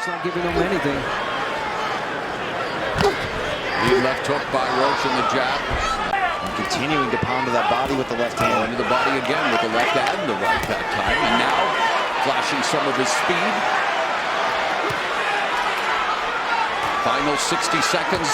It's not giving him anything. Lead left hook by Roach in the jab. Continuing to pound to that body with the left hand. Into the body again with the left and the right that time. And now flashing some of his speed. Final 60 seconds.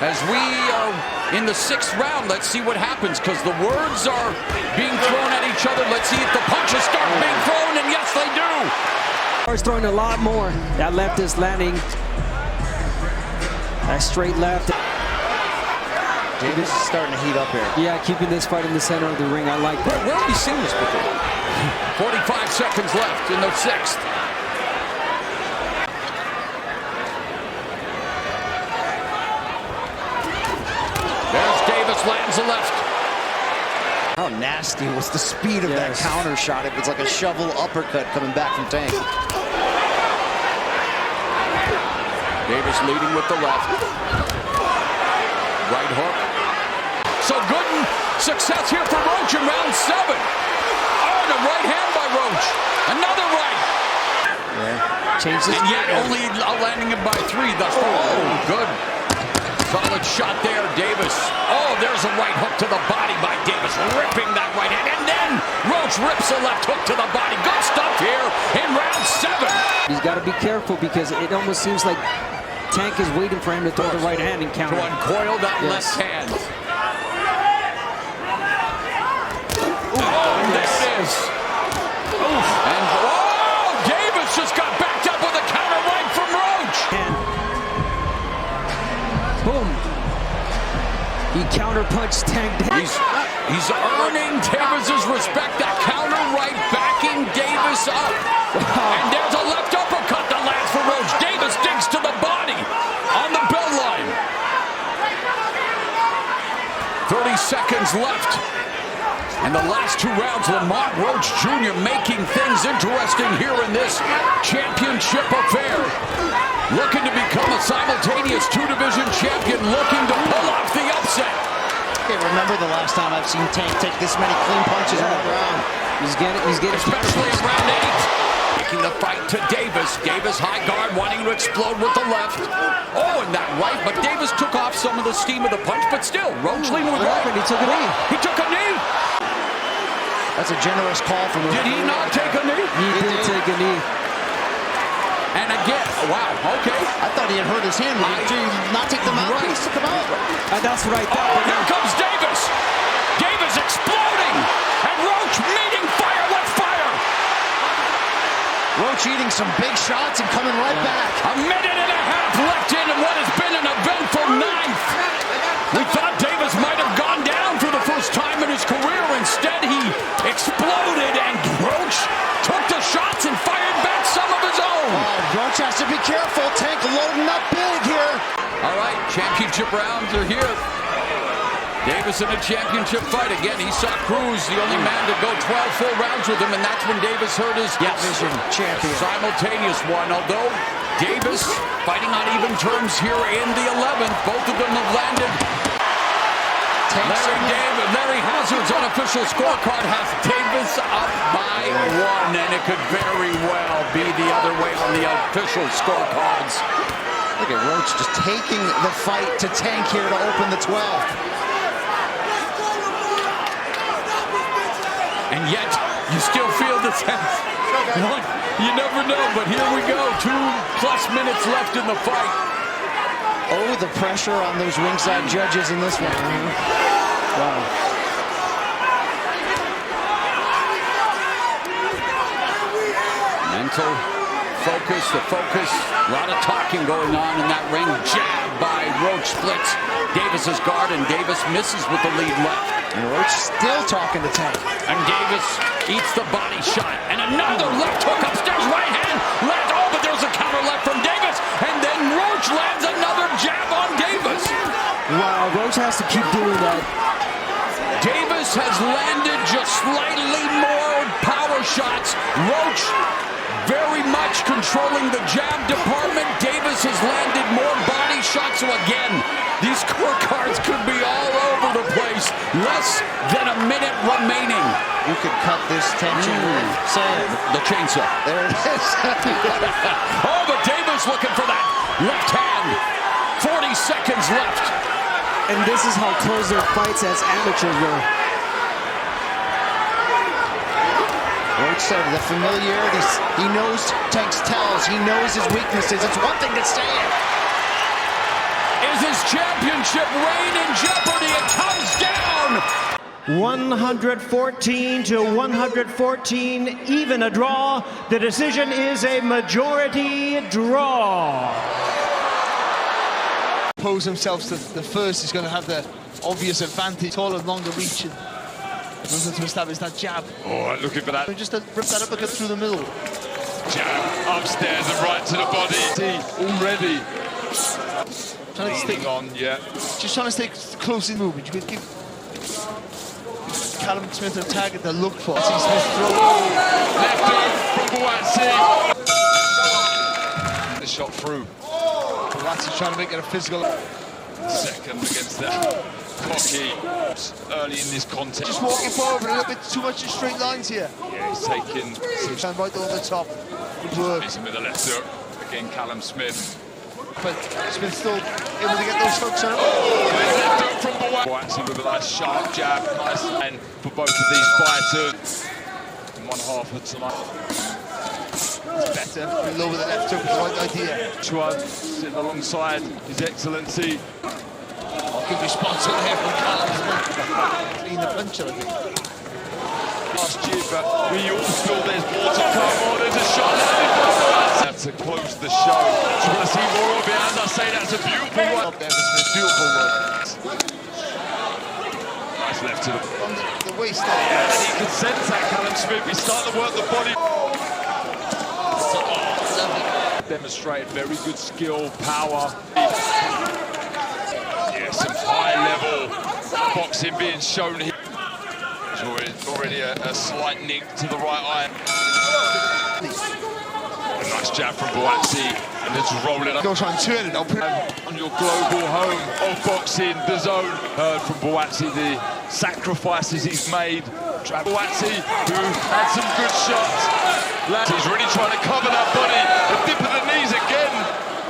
As we are in the 6th round, let's see what happens, because the words are being thrown at each other. Let's see if the punches start being thrown, and yes, they do. He's throwing a lot more. That left is landing. That straight left. Davis is starting to heat up here. Yeah, keeping this fight in the center of the ring. I like that. Where have we seen this before? 45 seconds left in the 6th. There's Davis, lands the left. How nasty was the speed of that counter shot? It was like a shovel uppercut coming back from Tank. Davis leading with the left. Right hook. So good success here for Roach in round 7. Oh, and a right hand by Roach. Another right. Yeah. Changes. And yet only landing him by 3 thus far. Oh, good. Solid shot there, Davis. Oh, there's a right hook to the body by Davis, ripping that right hand. And then Roach rips a left hook to the body. Good stuff here in round 7. He's got to be careful, because it almost seems like Tank is waiting for him to throw the right hand and counter. To uncoil that left hand. Oh, and there it is. Oof. And oh, Davis just got backed up with a counter right from Roach. And boom. He counter-punched Tank. He's earning Davis's respect. That counter right backing Davis up. Wow. And there's a left uppercut that lands for Roach. Davis digs to the body on the bell line. 30 seconds left. And the last 2 rounds, Lamont Roach Jr. making things interesting here in this championship affair. Looking to become a simultaneous 2-division champion, looking to pull off the upset. I can't remember the last time I've seen Tank take this many clean punches in one round. He's getting especially in round 8. Taking the fight to Davis. Davis high guard, wanting to explode with the left. Oh, and that right, but Davis took off some of the steam of the punch, but still, Roach leading with right. He took a knee. He took a knee. That's a generous call from him. Did he not take a knee? He did take a knee. And again, wow, okay. I thought he had hurt his hand. Did he not take the mouthpiece to come out? That's what I thought. Oh, here comes Davis. Davis exploding. And Roach meeting fire, left fire. Roach eating some big shots and coming right back. A minute and a half left in what has been an eventful 9th. We thought Davis might have gone down for the first time in his career. Instead, he exploded, and Roach took the shots and fired back some of his own. Oh, Roach has to be careful. Tank loading up big here. All right, championship rounds are here. Davis in a championship fight. Again, he saw Cruz, the only man to go 12 full rounds with him, and that's when Davis hurt his division champion. Simultaneous one, although Davis fighting on even terms here in the 11th. Both of them have landed. Larry Hazard's unofficial scorecard has Davis up by 1, and it could very well be the other way on the official scorecards. Look at Roach just taking the fight to Tank here to open the 12th. And yet, you still feel the sense. You never know, but here we go. 2+ minutes left in the fight. Oh, the pressure on those ringside judges in this one. Wow. Mental focus, a lot of talking going on in that ring. Jab by Roach splits Davis's guard, and Davis misses with the lead left. And Roach still talking to Tank. And Davis eats the body shot. And another left hook upstairs, right hand. Left, oh, but there's a counter left from Davis. And then Roach lands another jab on Davis. Wow, Roach has to keep doing that. Davis has landed just slightly more power shots. Roach very much controlling the jab department. Davis has landed more body shots. So again, these scorecards could be all over the place. Less than a minute remaining. You could cut this tension with, say it. The chainsaw. There it is. Oh, but Davis looks Left hand. 40 seconds left. And this is how close their fights as amateurs were. Roach said the familiarity. He knows Tank's tells. He knows his weaknesses. It's one thing to say it. Is his championship reign in jeopardy? It comes down. 114 to 114, even a draw. The decision is a majority draw. Pose himself to the first, he's going to have the obvious advantage, taller, longer reaching. Looking to establish that jab. Oh, looking for that. Just to rip that uppercut through the middle. Jab upstairs and right to the body. Already. Trying to stick on, yeah. Just trying to stay close in movement. You could give Callum Smith a target to look for. See Smith throw. Left hook from Buatsi. The shot through. Buatsi trying to make it a physical. Second against that. Cocky early in this contest. Just walking forward, a little bit too much in straight lines here. Yeah, he's taking some Right over the top. Good work. missing with the left hook. Again, Callum Smith. But Smith still able to get those hooks on him. Left hook from Buatsi with a nice sharp jab. Nice and for both of these fighters. In one half of tonight. It's better. Below with the left hook, the right idea. Chuan sitting alongside His Excellency. Good response on here from Callum Smith. Clean the puncher, I think. Last year, but we all feel there's more to come. Oh, there's a shot landed from Buatsi. That's to close the show. Just want to see more of it. As I say, that's a beautiful one. Up there for Smith, beautiful work. Nice left to the... On the waist there. Yeah, and he can sense that, Callum Smith. He's starting to work the body. Demonstrated very good skill, power. Yeah, some high-level boxing being shown here. There's already a slight nick to the right eye. A nice jab from Buatsi, and then just roll it up. Go try and turn it. I'll put it On your global home of boxing, The Zone. Heard from Buatsi the sacrifices he's made. Buatsi, who had some good shots. He's really trying to cover that body. A dip of the knees again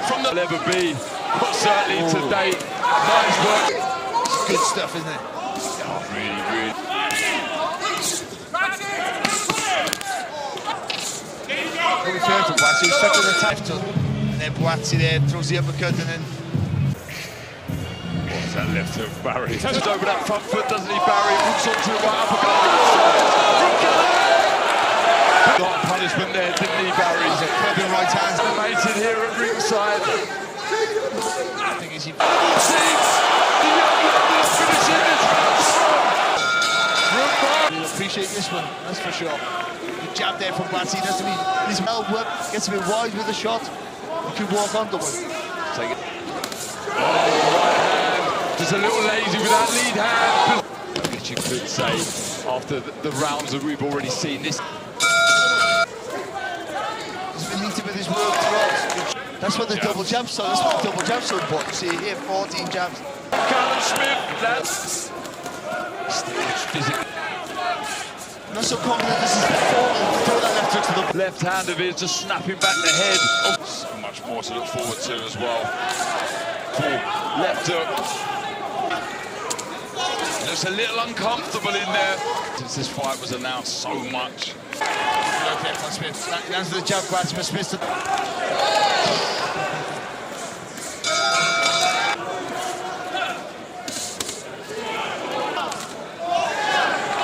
from the... Will ever be, but certainly to date. Nice work. It's good stuff, isn't it? Oh, really, really. Very fair to Buatsi. He's stuck on the left hook. And then Buatsi there throws the uppercut and then... What's that left hook, Barry? Just over that front foot, doesn't he, Barry? Hooks onto the right uppercut. Got punishment there, didn't he, Barry? He's a clubbing right hand. Animated here at ringside. I think he's... He'll appreciate this one, that's for sure. The jab there from Buatsi doesn't mean he's well worked, gets a bit wide with the shot. He could walk onto one. Take it. Oh, right hand. Just a little lazy with that lead hand. I guess you could say, after the rounds that we've already seen, this... He's been neated with his work throughout. That's what the double jab's so. That's what the double jab's so important. See here, 14 jabs. Callum Smith, that's... Not so confident this is before. Throw that left hook to the Left hand of his just snapping back the head. Oh, so much more to look forward to as well. Full left hook. Looks a little uncomfortable in there. Since this fight was announced, so much. Okay, from Smith. Lands to the jab, Buatsi, but Smith.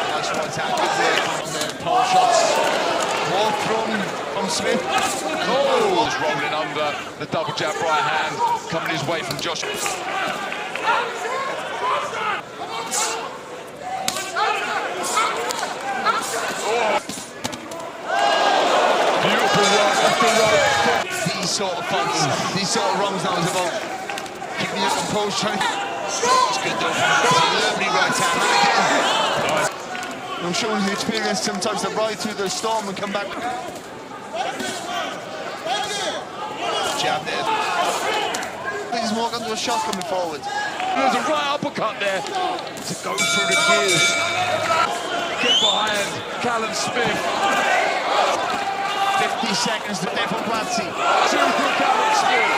Nice right hand, good work on the power shots. More from Smith. Oh, just rolling under the double jab right hand, coming his way from Josh. Beautiful work off the rope. These sort of fights, these sort of runs now is about keeping your composure, trying to... It's good though. Lovely right hand. I'm showing the experience sometimes to ride through the storm and come back. Jab there. I think he's more going to a shot coming forward. There's a right uppercut there to go through the gears. Get behind Callum Smith. 50 seconds to there for Buatsi. Two for Callum Smith.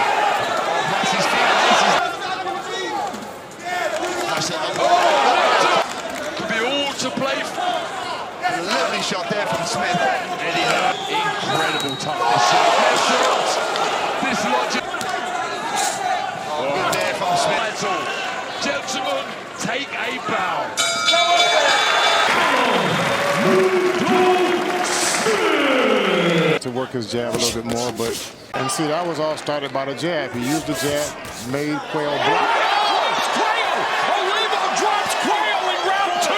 work his jab a little bit more, and see, that was all started by the jab. He used the jab, made Cuello block. Cuello-Olivo drops Cuello in round 2.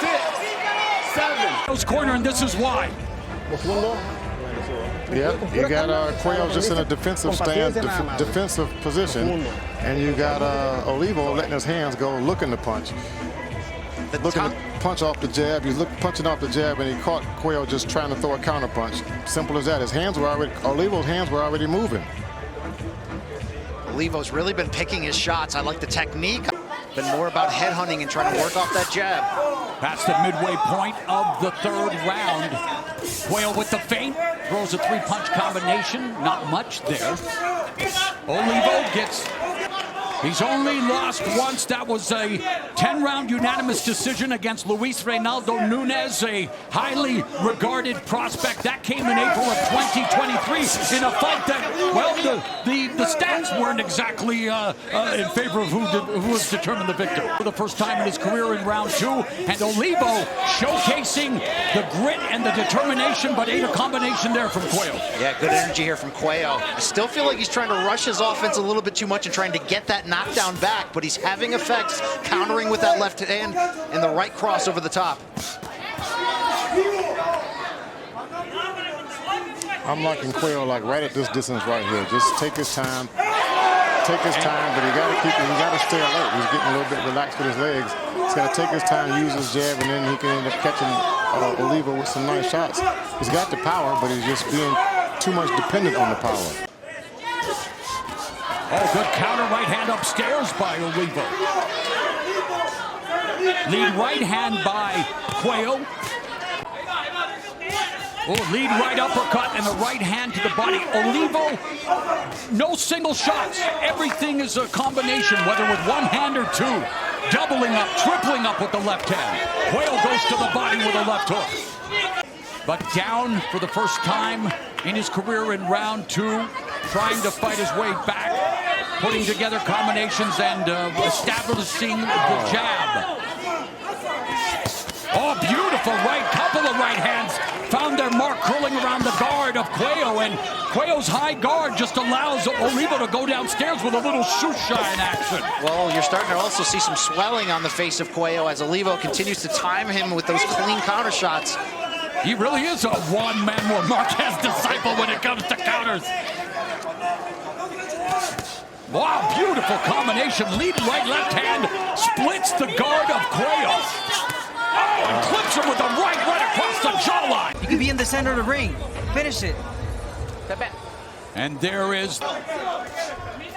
5, 6, 7. Those corner, and this is why. Yeah, you got Cuello just in a defensive stance, defensive position, and you got Olivo letting his hands go, looking to punch. Looking to punch off the jab. He's punching off the jab, and he caught Cuello just trying to throw a counter punch. Simple as that. His hands were already, Olivo's hands were already moving. Olivo's really been picking his shots. I like the technique. Been more about head hunting and trying to work off that jab. That's the midway point of the third round. Cuello with the feint, throws a three-punch combination. Not much there. Olivo gets... He's only lost once. That was a 10-round unanimous decision against Luis Reinaldo Nunes, a highly regarded prospect. That came in April of 2023 in a fight that, well, the stats weren't exactly in favor of who was determined the victor. For the first time in his career in round 2, and Olivo showcasing the grit and the determination, but ate a combination there from Cuello. Yeah, good energy here from Cuello. I still feel like he's trying to rush his offense a little bit too much and trying to get that knockdown back, but he's having effects, countering with that left hand and the right cross over the top. I'm liking Cuello like right at this distance right here. Just take his time, but you gotta stay alert. He's getting a little bit relaxed with his legs. He's gotta take his time, use his jab, and then he can end up catching Olivo with some nice shots. He's got the power, but he's just being too much dependent on the power. Oh, good counter right hand upstairs by Olivo. Lead right hand by Cuello. Oh, lead right uppercut and the right hand to the body. Olivo, no single shots. Everything is a combination, whether with one hand or two. Doubling up, tripling up with the left hand. Cuello goes to the body with a left hook. But down for the first time in his career in round 2, trying to fight his way back, putting together combinations and establishing the jab. Oh, beautiful couple of right hands. Found their mark curling around the guard of Cuello, and Cuello's high guard just allows Olivo to go downstairs with a little shoe shine action. Well, you're starting to also see some swelling on the face of Cuello as Olivo continues to time him with those clean counter shots. He really is a Juan Manuel Marquez disciple when it comes to counters. Wow, beautiful combination. Lead right, left hand splits the guard of Cuello. Oh, and clips him with the right across the jawline. You can be in the center of the ring. Finish it. And there is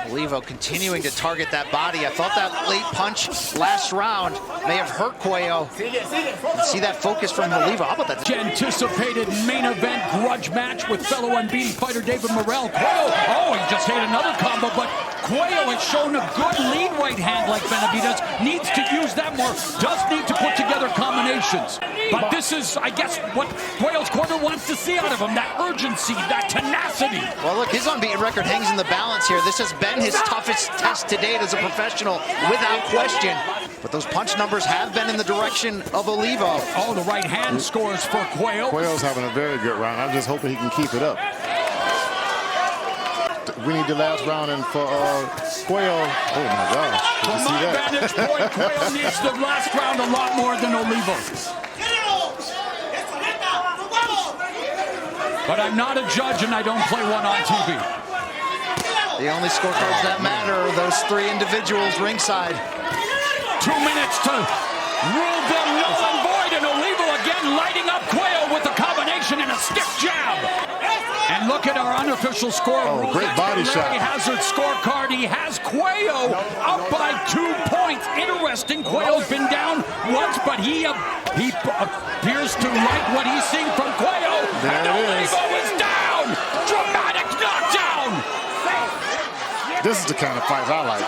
Olivo continuing to target that body. I thought that late punch last round may have hurt Cuello. And see that focus from Olivo. How about that? anticipated main event grudge match with fellow unbeaten fighter David Morrell. Cuello, oh, he just hit another combo, but Cuello has shown a good lead right hand like Benavidez. Needs to use that more. Does need to put together combinations. But this is, I guess, what Cuello's corner wants to see out of him. That urgency, that tenacity. Well, look, his unbeaten record hangs in the balance here. This has been his toughest test to date as a professional, without question. But those punch numbers have been in the direction of Olivo. Oh, the right hand scores for Cuello. Cuello's having a very good round. I'm just hoping he can keep it up. We need the last round, and for Cuello, oh my gosh. From my vantage point, Cuello needs the last round a lot more than Olivo. But I'm not a judge, and I don't play one on TV. The only scorecards that matter are those three individuals ringside. 2 minutes to rule them null and void, and Olivo again lighting up Cuello with a combination and a stiff jab. And look at our unofficial score. Oh, great body shot. Larry Hazard's scorecard. He has Cuello up by 2 points. Interesting. Cuello's been down once, but he appears to like what he's seeing from Cuello. There and Olivo is down. Dramatic knockdown. This is the kind of fight I like.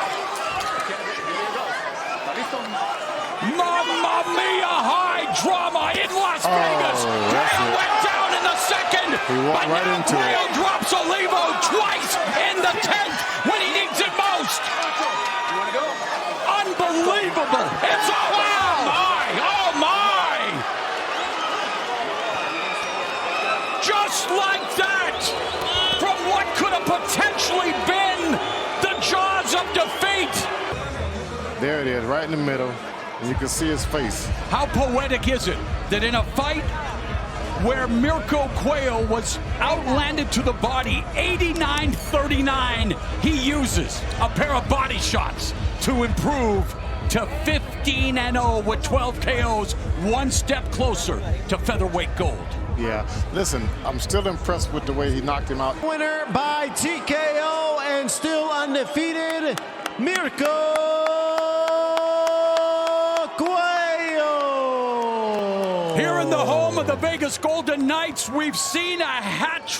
Mamma mia, high drama in Las Vegas. Cuello went down in the second. He walked right into it. Cuello drops Olivo twice in the 10th when he needs it most. Unbelievable. It's all out. Oh my. There it is, right in the middle. And you can see his face. How poetic is it that in a fight where Mirko Cuello was outlanded to the body 89-39, he uses a pair of body shots to improve to 15-0 with 12 KOs, one step closer to featherweight gold. Yeah, listen, I'm still impressed with the way he knocked him out. Winner by TKO and still undefeated, Mirko Cuello. Here in the home of the Vegas Golden Knights, we've seen a hat trick.